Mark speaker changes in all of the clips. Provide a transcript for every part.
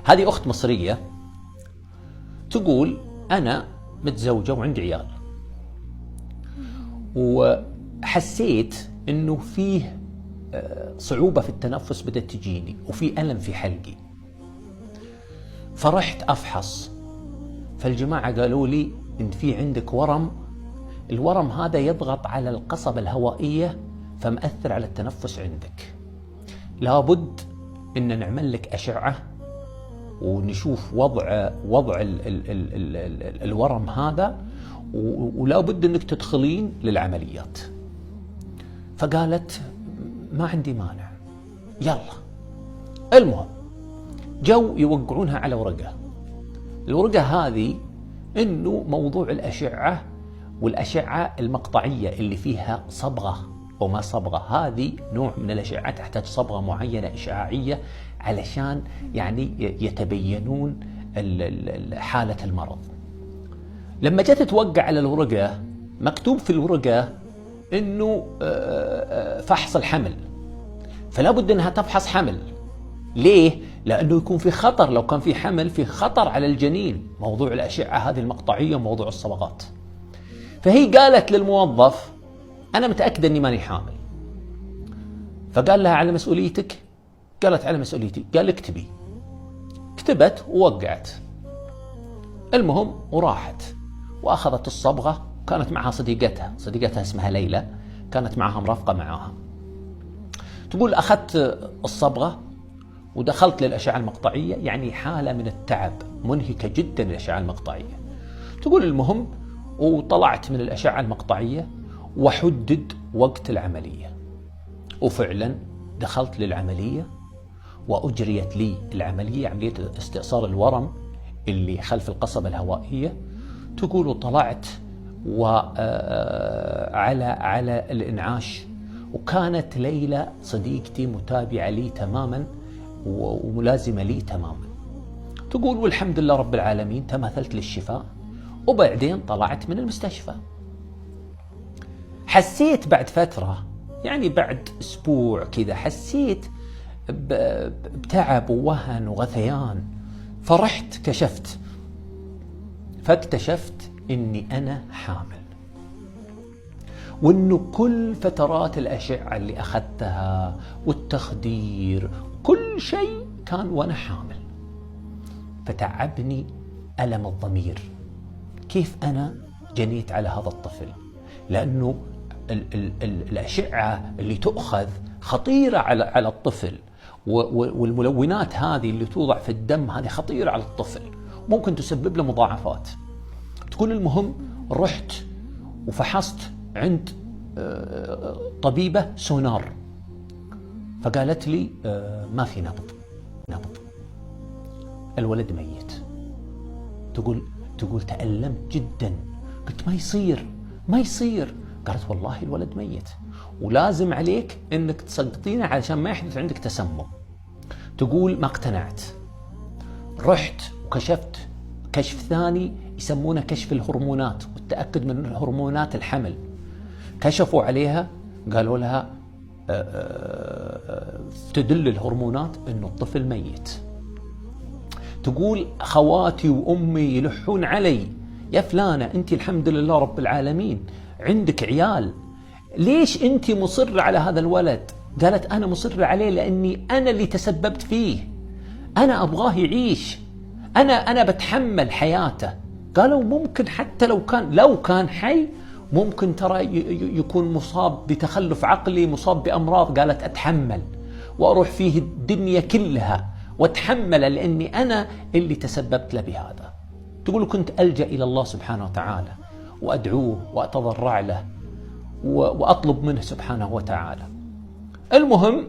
Speaker 1: هذه أخت مصرية تقول أنا متزوجة وعندي عيال، وحسيت أنه فيه صعوبة في التنفس بدأت تجيني وفي ألم في حلقي، فرحت أفحص، فالجماعة قالوا لي إن في عندك ورم، الورم هذا يضغط على القصبة الهوائية فمأثر على التنفس عندك، لابد إن نعمل لك أشعة ونشوف وضع الورم هذا، ولابد إنك تدخلين للعمليات. فقالت ما عندي مانع، يلا. المهم جو يوقعونها على ورقة، الورقة هذه إنه موضوع الأشعة، والأشعة المقطعية اللي فيها صبغة وما صبغة، هذه نوع من الأشعة تحتاج صبغة معينة إشعاعية علشان يعني يتبينون حالة المرض. لما جت توقع على الورقة مكتوب في الورقة إنه فحص الحمل، فلا بد إنها تفحص حمل. ليه؟ لأنه يكون في خطر، لو كان في حمل في خطر على الجنين، موضوع الأشعة هذه المقطعية وموضوع الصبغات. فهي قالت للموظف أنا متأكدة أني ماني حامل. فقال لها على مسؤوليتك؟ قالت على مسؤوليتي. قال اكتبي. كتبت ووقعت. المهم وراحت وأخذت الصبغة، كانت معها صديقتها اسمها ليلى، كانت معها مرافقة معاها. تقول أخذت الصبغة ودخلت للأشعة المقطعية، يعني حالة من التعب منهكة جدا الأشعة المقطعية. تقول المهم وطلعت من الأشعة المقطعية وحدد وقت العملية، وفعلا دخلت للعملية وأجريت لي العملية، عملية استئصال الورم اللي خلف القصبة الهوائية. تقول وطلعت على الإنعاش، وكانت ليلى صديقتي متابعة لي تماما وملازمة لي تماما. تقول والحمد لله رب العالمين تماثلت للشفاء، وبعدين طلعت من المستشفى. حسيت بعد فترة، يعني بعد أسبوع كذا، حسيت بتعب ووهن وغثيان، فرحت كشفت، فاكتشفت إني أنا حامل، وإنه كل فترات الأشعة اللي أخذتها والتخدير كل شيء كان وأنا حامل. فتعبني ألم الضمير، كيف أنا جنيت على هذا الطفل؟ لأنه الأشعة اللي تؤخذ خطيرة على الطفل، والملونات هذه اللي توضع في الدم هذه خطيرة على الطفل، ممكن تسبب له مضاعفات. تقول المهم رحت وفحصت عند طبيبة سونار، فقالت لي ما في نبض، الولد ميت. تقول تألمت جدا، قلت ما يصير. قالت والله الولد ميت، ولازم عليك انك تسقطينه علشان ما يحدث عندك تسمم. تقول ما اقتنعت، رحت وكشفت كشف ثاني يسمونه كشف الهرمونات والتأكد من هرمونات الحمل. كشفوا عليها قالوا لها تدل الهرمونات انه الطفل ميت. تقول خواتي وأمي يلحون علي، يا فلانة أنت الحمد لله رب العالمين عندك عيال، ليش أنت مصرة على هذا الولد؟ قالت أنا مصرة عليه لأني أنا اللي تسببت فيه، أنا أبغاه يعيش، أنا بتحمل حياته. قالوا ممكن حتى لو كان حي ممكن ترى يكون مصاب بتخلف عقلي، مصاب بأمراض. قالت أتحمل وأروح فيه الدنيا كلها واتحمل لأني أنا اللي تسببت له بهذا. تقول كنت ألجأ إلى الله سبحانه وتعالى وأدعوه وأتضرع له وأطلب منه سبحانه وتعالى. المهم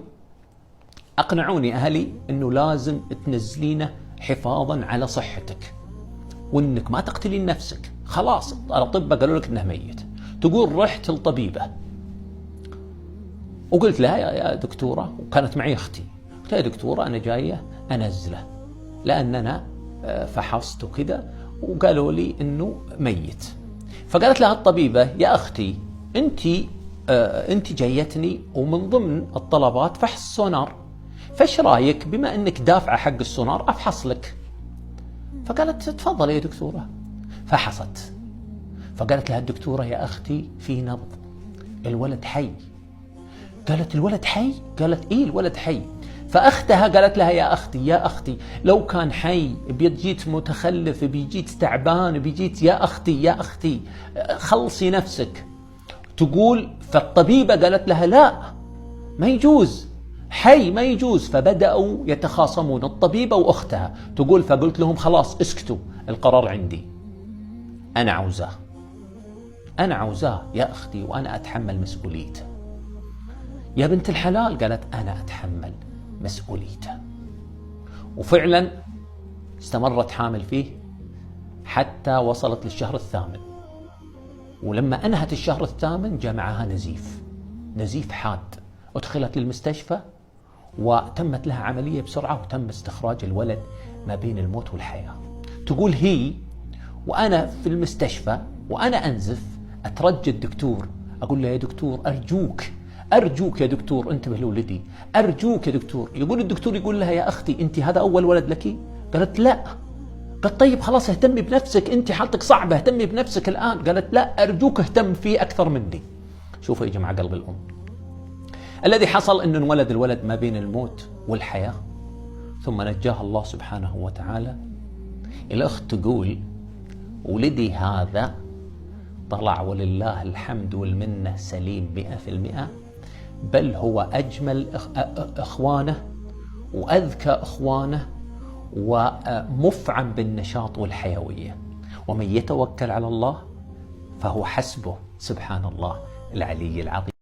Speaker 1: أقنعوني أهلي أنه لازم تنزلينه حفاظا على صحتك، وأنك ما تقتلين نفسك، خلاص الأطباء قالوا لك أنه ميت. تقول رحت للطبيبة وقلت لها يا دكتورة، وكانت معي أختي، قلت يا دكتورة أنا جاية أنزله لأن أنا فحصت وكذا وقالوا لي أنه ميت. فقالت لها الطبيبة يا أختي أنت جايتني ومن ضمن الطلبات فحص سونار، فايش رايك بما انك دافعه حق السونار افحص لك؟ فقالت تفضل يا دكتوره. فحصت، فقالت لها الدكتوره يا اختي في نبض، الولد حي. قالت الولد حي؟ قالت ايه الولد حي. فاختها قالت لها يا اختي يا اختي لو كان حي بيجيت متخلف، بيجيت تعبان، بيجيت يا اختي يا اختي خلصي نفسك. تقول فالطبيبه قالت لها لا ما يجوز، حي ما يجوز. فبدأوا يتخاصمون الطبيبة وأختها. تقول فقلت لهم خلاص اسكتوا، القرار عندي، أنا عاوزاه، أنا عاوزاه يا أختي وأنا أتحمل مسؤوليته. يا بنت الحلال قالت أنا أتحمل مسؤوليته. وفعلا استمرت حامل فيه حتى وصلت للشهر الثامن. ولما أنهت الشهر الثامن جاء معها نزيف، نزيف حاد. أدخلت للمستشفى وتمت لها عملية بسرعة وتم استخراج الولد ما بين الموت والحياة. تقول هي وأنا في المستشفى وأنا أنزف أترجى الدكتور، أقول له يا دكتور أرجوك أرجوك يا دكتور انتبه لولدي، أرجوك يا دكتور. يقول الدكتور يقول لها يا أختي أنت هذا أول ولد لك؟ قالت لا. قال طيب خلاص اهتمي بنفسك، أنت حالتك صعبة، اهتمي بنفسك الآن. قالت لا أرجوك اهتم فيه أكثر مني. شوفوا يا جماعة قلب الأم. الذي حصل أنه انولد الولد ما بين الموت والحياة، ثم نجاه الله سبحانه وتعالى. الأخت تقول ولدي هذا طلع ولله الحمد والمنة سليم 100%، بل هو أجمل إخوانه وأذكى إخوانه ومفعم بالنشاط والحيوية. ومن يتوكل على الله فهو حسبه، سبحان الله العلي العظيم.